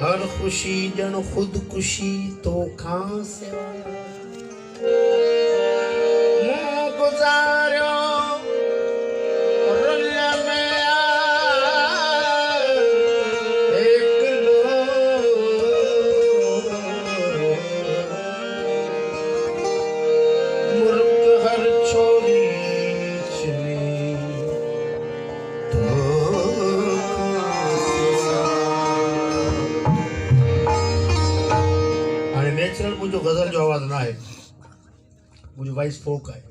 हर खुशी जन खुदकुशी तो खां सिवा मुंह गुजारियो रुल में एक मुल्क हर छोरी चली तो नेचुरल मुझे गजल जो आवाज ना है मुझे वॉइस फोक है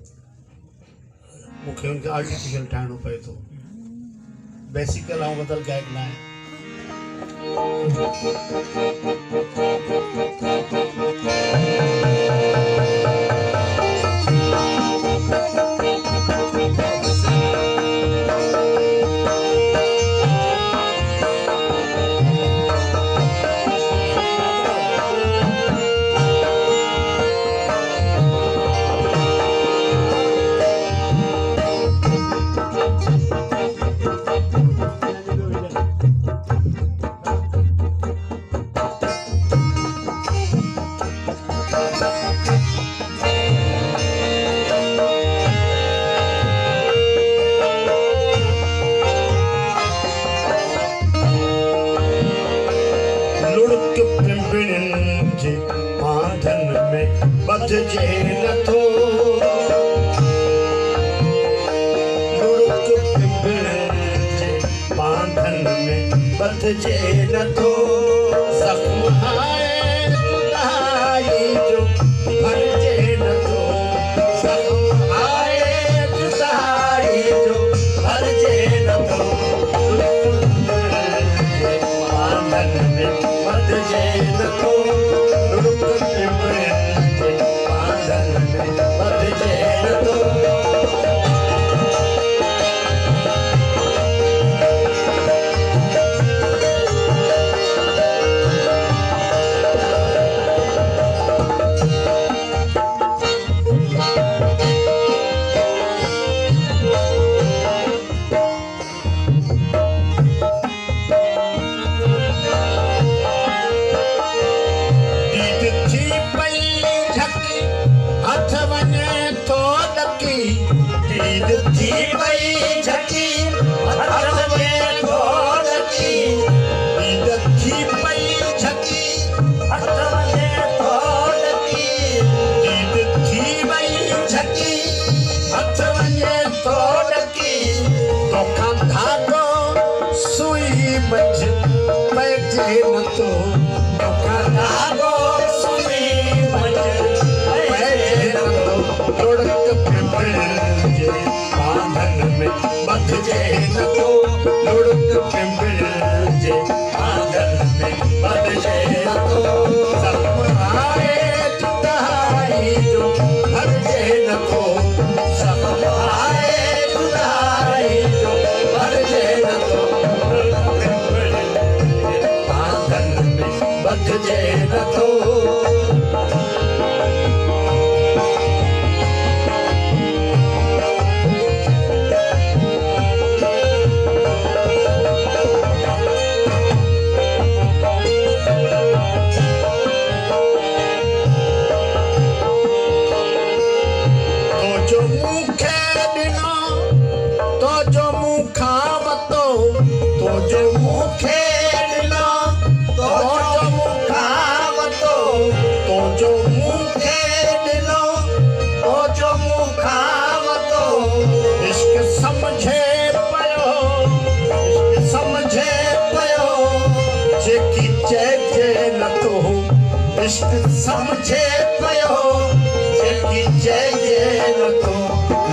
मुझे उनके आर्टिफिशियल ठाणो पे तो बेसिकल आऊं गजल गायक ना है बधजे नथो लुढ़क पिंपल जे बांधन में बधजे नथो जख्म आए जुदाई जो भरजे नथो जख्म आए जुदाई जो भरजे नथो बांधन में बधजे नथो लुढ़क पिंपल समझे पयो जेकी जय नथो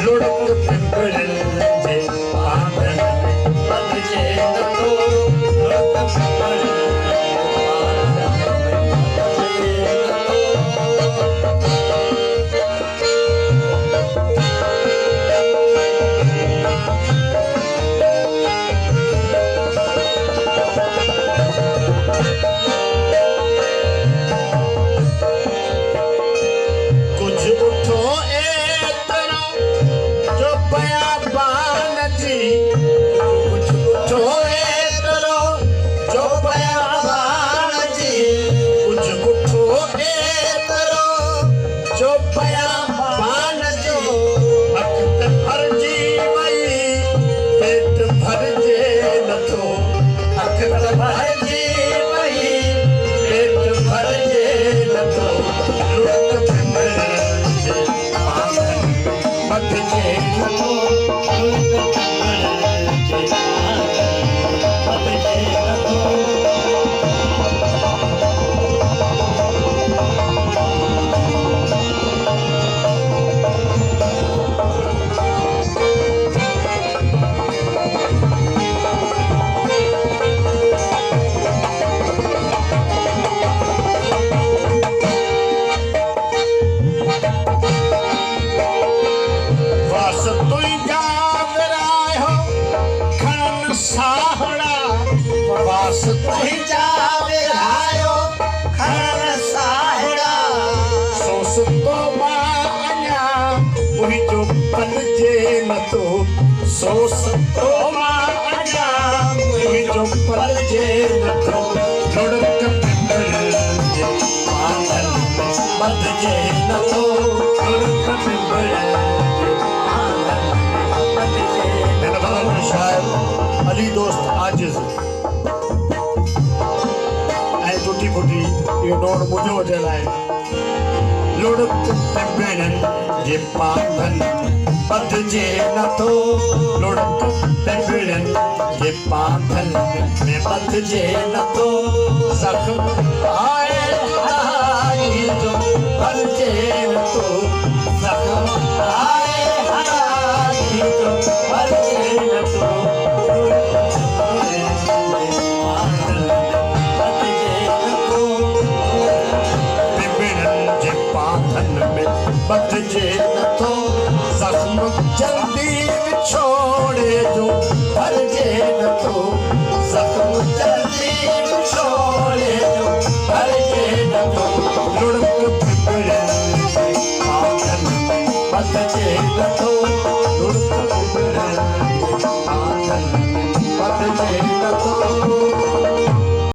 लुढ़क पिंपल जे बांधन में बधजे नथो लुढ़क पिंपल पंहिंजा विरायो खणण साहिड़ा सोस तो मां अञा मुंहिंजो पलजे नथो सोस तो मां अञा मुंहिंजो पलजे नथो लुड़क पिंपल जे पातल में बदिजे नथो लुड़क पिंपल जे पातल में बदिजे मेरा गज़ल में शायर अली दोस्त आजिज़ ऐं टुटी फुटी इहो नोट मुंहिंजो वॼल आहे लुड़क पिंपलनि जे पातल बदिजे नथो लुड़क पिंपलनि जे पातल में बदिजे नथो ज़ख़्म आहे हराई जो बदिजे नथो ज़ख़्म आहे हराई जो बदिजे नथो बदिजे नथो ज़ख़्म जल्दी विछोड़े जो